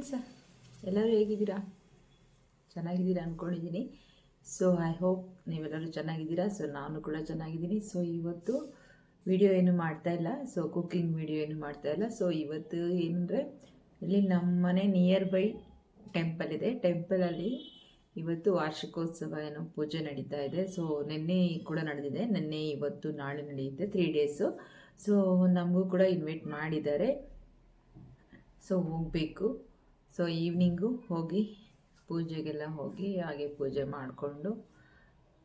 Friends, ಎಲ್ಲರೂ ಹೇಗಿದ್ದೀರಾ? ಚೆನ್ನಾಗಿದ್ದೀರಾ ಅಂದ್ಕೊಂಡಿದ್ದೀನಿ. ಸೊ ಐ ಹೋಪ್ ನೀವೆಲ್ಲರೂ ಚೆನ್ನಾಗಿದ್ದೀರಾ. ಸೊ ನಾನು ಕೂಡ ಚೆನ್ನಾಗಿದ್ದೀನಿ. ಸೊ ಇವತ್ತು ವಿಡಿಯೋ ಏನು ಮಾಡ್ತಾ ಇಲ್ಲ, ಸೊ ಕುಕ್ಕಿಂಗ್ ವಿಡಿಯೋ ಏನು ಮಾಡ್ತಾ ಇಲ್ಲ. ಸೊ ಇವತ್ತು ಏನಂದರೆ, ಇಲ್ಲಿ ನಮ್ಮ ಮನೆ ನಿಯರ್ ಬೈ ಟೆಂಪಲ್ ಇದೆ. ಟೆಂಪಲಲ್ಲಿ ಇವತ್ತು ವಾರ್ಷಿಕೋತ್ಸವ ಏನೋ ಪೂಜೆ ನಡೀತಾ ಇದೆ. ಸೊ ನಿನ್ನೆ ಕೂಡ ನಡೆದಿದೆ. ನಿನ್ನೆ ಇವತ್ತು ನಾಳೆ ನಡೆಯುತ್ತೆ, 3 ಡೇಸು. ಸೊ ನಮಗೂ ಕೂಡ ಇನ್ವೈಟ್ ಮಾಡಿದ್ದಾರೆ. ಸೊ ಹೋಗಬೇಕು. ಸೊ ಈವ್ನಿಂಗು ಹೋಗಿ ಪೂಜೆಗೆಲ್ಲ ಹೋಗಿ ಹಾಗೆ ಪೂಜೆ ಮಾಡಿಕೊಂಡು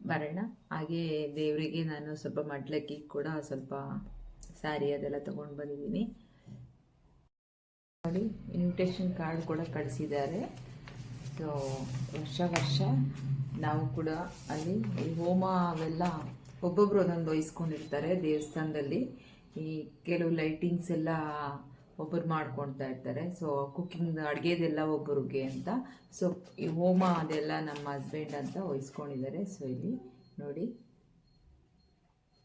ಬರೋಣ. ಹಾಗೆ ದೇವರಿಗೆ ನಾನು ಸ್ವಲ್ಪ ಮಡ್ಲಕ್ಕಿ ಕೂಡ ಸ್ವಲ್ಪ ಸ್ಯಾರಿ ಅದೆಲ್ಲ ತೊಗೊಂಡು ಬಂದಿದ್ದೀನಿ. ನೋಡಿ, ಇನ್ವಿಟೇಷನ್ ಕಾರ್ಡ್ ಕೂಡ ಕಳಿಸಿದ್ದಾರೆ. ಸೊ ವರ್ಷ ನಾವು ಕೂಡ ಅಲ್ಲಿ ಹೋಮ ಅವೆಲ್ಲ ಒಬ್ಬೊಬ್ಬರು ಒಂದೊಂದು ವಹಿಸ್ಕೊಂಡಿರ್ತಾರೆ ದೇವಸ್ಥಾನದಲ್ಲಿ. ಈ ಕೆಲವು ಲೈಟಿಂಗ್ಸ್ ಎಲ್ಲ ಒಬ್ಬರು ಮಾಡ್ಕೊಳ್ತಾ ಇರ್ತಾರೆ. ಸೊ ಕುಕ್ಕಿಂಗ್ ಅಡುಗೆದೆಲ್ಲ ಒಬ್ಬರಿಗೆ ಅಂತ. ಸೊ ಈ ಹೋಮ ಅದೆಲ್ಲ ನಮ್ಮ ಹಸ್ಬೆಂಡ್ ಅಂತ ವಹಿಸ್ಕೊಂಡಿದ್ದಾರೆ. ಸೊ ಇಲ್ಲಿ ನೋಡಿ,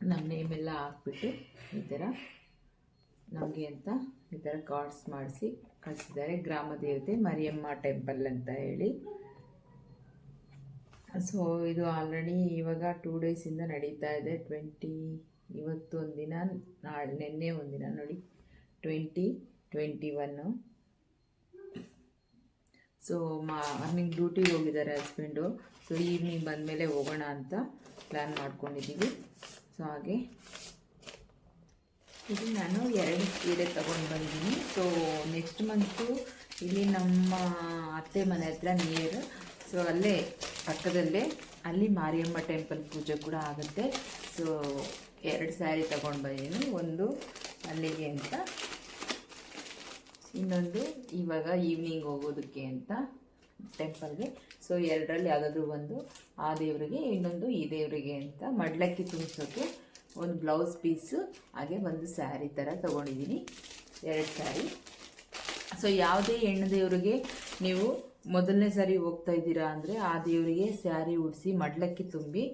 ನಮ್ಮ ನೇಮೆಲ್ಲ ಹಾಕ್ಬಿಟ್ಟು ಈ ಥರ ನಮಗೆ ಅಂತ ಈ ಥರ ಕಾರ್ಡ್ಸ್ ಮಾಡಿಸಿ ಕಳಿಸಿದ್ದಾರೆ. ಗ್ರಾಮ ದೇವತೆ ಮಾರಿಯಮ್ಮ ಟೆಂಪಲ್ ಅಂತ ಹೇಳಿ. ಸೊ ಇದು ಆಲ್ರೆಡಿ ಇವಾಗ 2 ಡೇಸಿಂದ ನಡೀತಾ ಇದೆ. ಇವತ್ತು ಒಂದಿನ, ನಾಳೆ ನಿನ್ನೆ ಒಂದಿನ ನೋಡಿ, 20-21. ಸೊ ಮಾರ್ನಿಂಗ್ ಡ್ಯೂಟಿಗೆ ಹೋಗಿದ್ದಾರೆ ಹಸ್ಬೆಂಡು. ಸೊ ಈವ್ನಿಂಗ್ ಬಂದಮೇಲೆ ಹೋಗೋಣ ಅಂತ ಪ್ಲ್ಯಾನ್ ಮಾಡ್ಕೊಂಡಿದ್ದೀವಿ. ಸೊ ಹಾಗೆ ಇದು ನಾನು 2 ಸೀರೆ ತೊಗೊಂಡು ಬಂದಿದ್ದೀನಿ. ಸೊ ನೆಕ್ಸ್ಟ್ ಮಂತು ಇಲ್ಲಿ ನಮ್ಮ ಅತ್ತೆ ಮನೆ ಹತ್ರ ನಿಯರ್, ಸೊ ಅಲ್ಲೇ ಪಕ್ಕದಲ್ಲೇ ಅಲ್ಲಿ ಮಾರಿಯಮ್ಮ ಟೆಂಪಲ್ ಪೂಜೆ ಕೂಡ ಆಗುತ್ತೆ. ಸೊ 2 ಸ್ಯಾರಿ ತೊಗೊಂಡು ಬಂದಿದ್ದೀನಿ. ಒಂದು ಅಲ್ಲಿಗೆ ಅಂತ, ಇನ್ನೊಂದು ಇವಾಗ ಈವ್ನಿಂಗ್ ಹೋಗೋದಕ್ಕೆ ಅಂತ ಟೆಂಪಲ್ಗೆ. ಸೊ 2ರಲ್ಲಿ ಯಾವುದಾದ್ರೂ ಒಂದು ಆ ದೇವರಿಗೆ, ಇನ್ನೊಂದು ಈ ದೇವರಿಗೆ ಅಂತ ಮಡ್ಲಕ್ಕಿ ತುಂಬಿಸೋಕ್ಕೆ ಒಂದು ಬ್ಲೌಸ್ ಪೀಸು, ಹಾಗೆ ಒಂದು ಸ್ಯಾರಿ ಥರ ತೊಗೊಂಡಿದ್ದೀನಿ, 2 ಸ್ಯಾರಿ. ಸೊ ಯಾವುದೇ ಹೆಣ್ಣು ದೇವರಿಗೆ ನೀವು ಮೊದಲನೇ ಸಾರಿ ಹೋಗ್ತಾ ಇದ್ದೀರಾ ಅಂದರೆ ಆ ದೇವರಿಗೆ ಸ್ಯಾರಿ ಉಡಿಸಿ ಮಡ್ಲಕ್ಕಿ ತುಂಬಿ,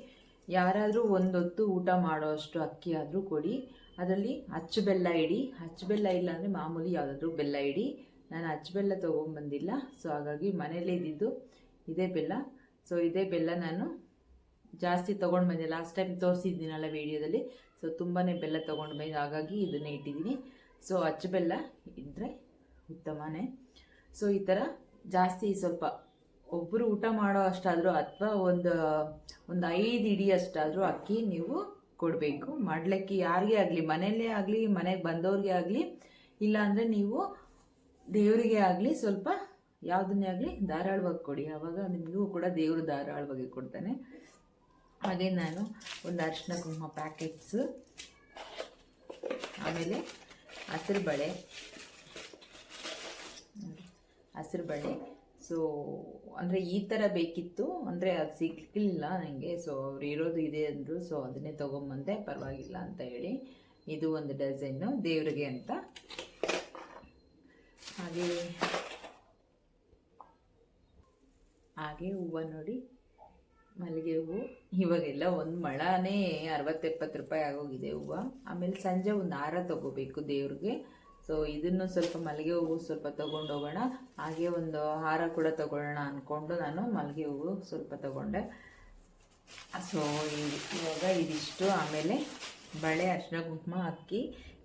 ಯಾರಾದರೂ ಒಂದೊತ್ತು ಊಟ ಮಾಡೋ ಅಷ್ಟು ಅಕ್ಕಿ ಆದರೂ ಕೊಡಿ. ಅದರಲ್ಲಿ ಅಚ್ಚು ಬೆಲ್ಲ ಇಡಿ. ಅಚ್ಚು ಬೆಲ್ಲ ಇಲ್ಲ ಅಂದರೆ ಮಾಮೂಲಿ ಯಾವುದಾದ್ರೂ ಬೆಲ್ಲ ಇಡಿ. ನಾನು ಅಚ್ಚು ಬೆಲ್ಲ ತೊಗೊಂಬಂದಿಲ್ಲ. ಸೊ ಹಾಗಾಗಿ ಮನೇಲೇ ಇದ್ದಿದ್ದು ಇದೇ ಬೆಲ್ಲ. ಸೊ ಇದೇ ಬೆಲ್ಲ ನಾನು ಜಾಸ್ತಿ ತೊಗೊಂಡು ಬಂದೆ. ಲಾಸ್ಟ್ ಟೈಮ್ ತೋರಿಸಿದ್ದೀನಲ್ಲ ವೀಡಿಯೋದಲ್ಲಿ. ಸೊ ತುಂಬಾ ಬೆಲ್ಲ ತೊಗೊಂಡು ಬಂದು, ಹಾಗಾಗಿ ಇದನ್ನೇ ಇಟ್ಟಿದ್ದೀನಿ. ಸೊ ಅಚ್ಚು ಬೆಲ್ಲ ಇದ್ದರೆ ಉತ್ತಮನೇ. ಸೊ ಈ ಥರ ಜಾಸ್ತಿ ಸ್ವಲ್ಪ ಒಬ್ಬರು ಊಟ ಮಾಡೋ ಅಷ್ಟಾದರೂ ಅಥವಾ ಒಂದು 5 ಇಡಿ ಅಷ್ಟಾದರೂ ಅಕ್ಕಿ ನೀವು ಕೊಡಬೇಕು. ಮಡ್ಲಕ್ಕಿ ಯಾರಿಗೇ ಆಗಲಿ, ಮನೆಯಲ್ಲೇ ಆಗಲಿ, ಮನೆಗೆ ಬಂದವ್ರಿಗೆ ಆಗಲಿ, ಇಲ್ಲಾಂದರೆ ನೀವು ದೇವರಿಗೆ ಆಗಲಿ ಸ್ವಲ್ಪ ಯಾವುದನ್ನೇ ಆಗಲಿ ಧಾರಾಳವಾಗಿ ಕೊಡಿ. ಆವಾಗ ನಿಮಗೂ ಕೂಡ ದೇವರು ಧಾರಾಳವಾಗಿ ಕೊಡ್ತಾನೆ. ಹಾಗೆ ನಾನು ಒಂದು ಅರಿಶಿನ ಕುಂಕುಮ ಪ್ಯಾಕೆಟ್ಸು, ಆಮೇಲೆ ಹಸಿರು ಬಳೆ. ಸೊ ಅಂದರೆ ಈ ಥರ ಬೇಕಿತ್ತು, ಅಂದರೆ ಅದು ಸಿಗಲಿಲ್ಲ ನನಗೆ. ಸೊ ಅವ್ರು ಇರೋದು ಇದೆ ಅಂದರು. ಸೊ ಅದನ್ನೇ ತೊಗೊಂಬಂದೆ, ಪರವಾಗಿಲ್ಲ ಅಂತ ಹೇಳಿ. ಇದು ಒಂದು ಡಜನ್ನು ದೇವರಿಗೆ ಅಂತ. ಹಾಗೆ ಹೂವು ನೋಡಿ, ಮಲ್ಲಿಗೆ ಹೂವು ಇವಾಗೆಲ್ಲ ಒಂದು ಮೊಳನೇ 60-70 ರೂಪಾಯಿ ಆಗೋಗಿದೆ ಹೂವು. ಆಮೇಲೆ ಸಂಜೆ ಒಂದು ಹಾರ ತೊಗೋಬೇಕು ದೇವ್ರಿಗೆ. ಸೊ ಇದನ್ನು ಸ್ವಲ್ಪ ಮಲ್ಲಿಗೆ ಹೂವು ಸ್ವಲ್ಪ ತೊಗೊಂಡು ಹೋಗೋಣ. ಹಾಗೆ ಒಂದು ಹಾರ ಕೂಡ ತೊಗೊಳ್ಳೋಣ ಅಂದ್ಕೊಂಡು ನಾನು ಮಲ್ಲಿಗೆ ಹೂವು ಸ್ವಲ್ಪ ತೊಗೊಂಡೆ. ಸೊ ಇವಾಗ ಇದಿಷ್ಟು. ಆಮೇಲೆ ಬಳೆ, ಅರಿಶಿನ ಕುಂಕುಮ, ಅಕ್ಕಿ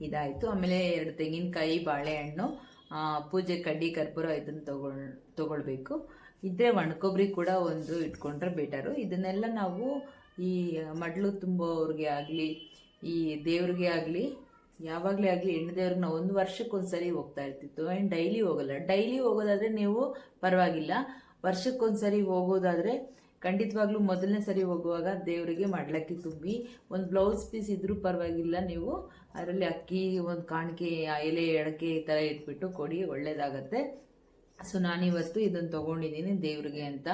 ಇದಾಯಿತು. ಆಮೇಲೆ 2 ತೆಂಗಿನಕಾಯಿ, ಬಾಳೆಹಣ್ಣು, ಪೂಜೆ ಕಡ್ಡಿ, ಕರ್ಪೂರ ಇದನ್ನು ತೊಗೊಳ್ಬೇಕು. ಇದ್ದರೆ ಒಣಕೊಬ್ಬರಿ ಕೂಡ ಒಂದು ಇಟ್ಕೊಂಡ್ರೆ ಬೆಟರು. ಇದನ್ನೆಲ್ಲ ನಾವು ಈ ಮಡ್ಲು ತುಂಬೋವ್ರಿಗೆ ಆಗಲಿ, ಈ ದೇವ್ರಿಗೆ ಆಗಲಿ, ಯಾವಾಗಲೇ ಆಗಲಿ ಹೆಣ್ಣು ದೇವ್ರಿಗೆ ನಾವು 1 ವರ್ಷಕ್ಕೊಂದ್ಸರಿ ಹೋಗ್ತಾ ಇರ್ತಿತ್ತು. ಆ್ಯಂಡ್ ಡೈಲಿ ಹೋಗಲ್ಲ. ಡೈಲಿ ಹೋಗೋದಾದರೆ ನೀವು ಪರವಾಗಿಲ್ಲ. ವರ್ಷಕ್ಕೊಂದ್ಸರಿ ಹೋಗೋದಾದರೆ ಖಂಡಿತವಾಗ್ಲೂ ಮೊದಲನೇ ಸರಿ ಹೋಗುವಾಗ ದೇವರಿಗೆ ಮಡ್ಲಕ್ಕಿ ತುಂಬಿ ಒಂದು ಬ್ಲೌಸ್ ಪೀಸ್ ಇದ್ದರೂ ಪರವಾಗಿಲ್ಲ, ನೀವು ಅದರಲ್ಲಿ ಅಕ್ಕಿ, ಒಂದು ಕಾಣಿಕೆ, ಎಲೆ, ಎಡಕೆ ಈ ಥರ ಇಟ್ಬಿಟ್ಟು ಕೊಡಿ, ಒಳ್ಳೆಯದಾಗತ್ತೆ. ಸೊ ನಾನಿವತ್ತು ಇದನ್ನು ತೊಗೊಂಡಿದ್ದೀನಿ ದೇವ್ರಿಗೆ ಅಂತ.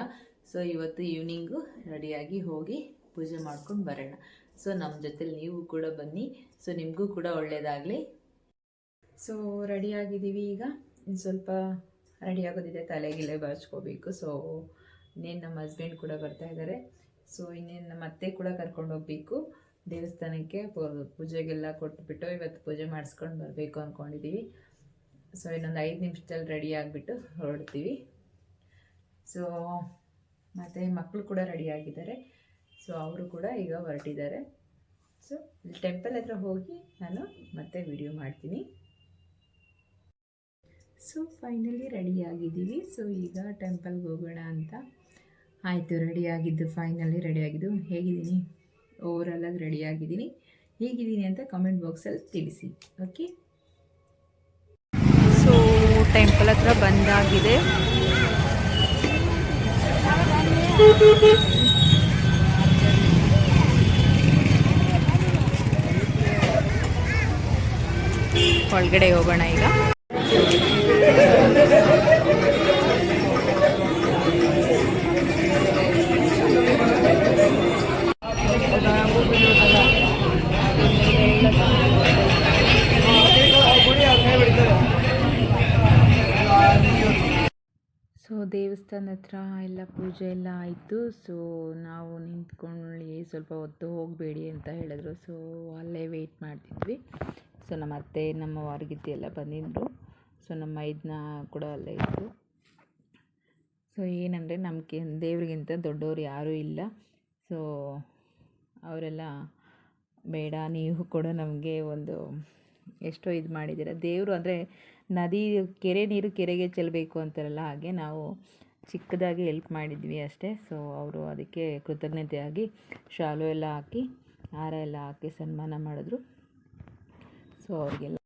ಸೊ ಇವತ್ತು ಈವ್ನಿಂಗು ರೆಡಿಯಾಗಿ ಹೋಗಿ ಪೂಜೆ ಮಾಡ್ಕೊಂಡು ಬರೋಣ. ಸೊ ನಮ್ಮ ಜೊತೆಲಿ ನೀವು ಕೂಡ ಬನ್ನಿ. ಸೊ ನಿಮಗೂ ಕೂಡ ಒಳ್ಳೆಯದಾಗಲಿ. ಸೊ ರೆಡಿಯಾಗಿದ್ದೀವಿ. ಈಗ ಇನ್ನು ಸ್ವಲ್ಪ ರೆಡಿಯಾಗೋದಿದೆ, ತಲೆಗಿಲೆ ಬಾಚ್ಕೋಬೇಕು. ಸೊ ಇನ್ನೇನು ನಮ್ಮ ಹಸ್ಬೆಂಡ್ ಕೂಡ ಬರ್ತಾ ಇದ್ದಾರೆ. ಸೊ ಇನ್ನೇನು ನಮ್ಮ ಅತ್ತೆ ಕೂಡ ಕರ್ಕೊಂಡು ಹೋಗಬೇಕು ದೇವಸ್ಥಾನಕ್ಕೆ. ಪೂಜೆಗೆಲ್ಲ ಕೊಟ್ಬಿಟ್ಟು ಇವತ್ತು ಪೂಜೆ ಮಾಡಿಸ್ಕೊಂಡು ಬರಬೇಕು ಅಂದ್ಕೊಂಡಿದ್ದೀವಿ. ಸೊ ಇನ್ನೊಂದು 5 ನಿಮಿಷದಲ್ಲಿ ರೆಡಿ ಆಗಿಬಿಟ್ಟು ಹೊರಡ್ತೀವಿ. ಸೊ ಮತ್ತು ಮಕ್ಕಳು ಕೂಡ ರೆಡಿ ಆಗಿದ್ದಾರೆ. ಸೊ ಅವರು ಕೂಡ ಈಗ ಹೊರಟಿದ್ದಾರೆ. ಸೊ ಇಲ್ಲಿ ಟೆಂಪಲ್ ಹತ್ರ ಹೋಗಿ ನಾನು ಮತ್ತೆ ವಿಡಿಯೋ ಮಾಡ್ತೀನಿ. ಸೊ ಫೈನಲಿ ರೆಡಿ ಆಗಿದ್ದೀವಿ. ಸೊ ಈಗ ಟೆಂಪಲ್ಗೆ ಹೋಗೋಣ ಅಂತ. ಆಯಿತು, ರೆಡಿಯಾಗಿದ್ದು, ಫೈನಲಿ ರೆಡಿಯಾಗಿದ್ದು. ಹೇಗಿದ್ದೀನಿ? ಓವರಾಲಾಗಿ ರೆಡಿಯಾಗಿದ್ದೀನಿ. ಹೇಗಿದ್ದೀನಿ ಅಂತ ಕಮೆಂಟ್ ಬಾಕ್ಸಲ್ಲಿ ತಿಳಿಸಿ. ಓಕೆ. ಸೊ ಟೆಂಪಲ್ ಹತ್ರ ಬಂದಾಗಿದೆ. ಒಳಗಡೆ ಹೋಗೋಣ ಈಗ. ಸೊ ದೇವಸ್ಥಾನ ಹತ್ರ ಎಲ್ಲ ಪೂಜೆ ಎಲ್ಲ ಆಯಿತು. ಸೊ ನಾವು ನಿಂತ್ಕೊಳ್ಳಿ, ಸ್ವಲ್ಪ ಹೊತ್ತು ಹೋಗಬೇಡಿ ಅಂತ ಹೇಳಿದ್ರು. ಸೊ ಅಲ್ಲೇ ವೆಯ್ಟ್ ಮಾಡ್ತಿದ್ವಿ. ಸೊ ನಮ್ಮ ಅತ್ತೆ, ನಮ್ಮ ವಾರಗಿತ್ತಿ ಎಲ್ಲ ಬಂದಿದ್ದರು. ಸೊ ನಮ್ಮ ಇದನ್ನ ಕೂಡ ಅಲ್ಲೇ ಇದ್ದರು. ಸೊ ಏನಂದರೆ ನಮಗೆ ದೇವ್ರಿಗಿಂತ ದೊಡ್ಡವರು ಯಾರೂ ಇಲ್ಲ. ಸೊ ಅವರೆಲ್ಲ ಬೇಡ, ನೀವು ಕೂಡ ನಮಗೆ ಒಂದು ಎಷ್ಟೋ ಇದು ಮಾಡಿದ್ದೀರ. ದೇವರು ಅಂದರೆ ನದಿ, ಕೆರೆ ನೀರು ಕೆರೆಗೆ ಚೆಲ್ಲಬೇಕು ಅಂತಾರಲ್ಲ, ಹಾಗೆ ನಾವು ಚಿಕ್ಕದಾಗಿ ಹೆಲ್ಪ್ ಮಾಡಿದ್ವಿ ಅಷ್ಟೇ. ಸೊ ಅವರು ಅದಕ್ಕೆ ಕೃತಜ್ಞತೆಯಾಗಿ ಶಾಲು ಎಲ್ಲ ಹಾಕಿ, ಹಾರ ಎಲ್ಲ ಹಾಕಿ ಸನ್ಮಾನ ಮಾಡಿದ್ರು. ಸೊ ಅವ್ರಿಗೆಲ್ಲ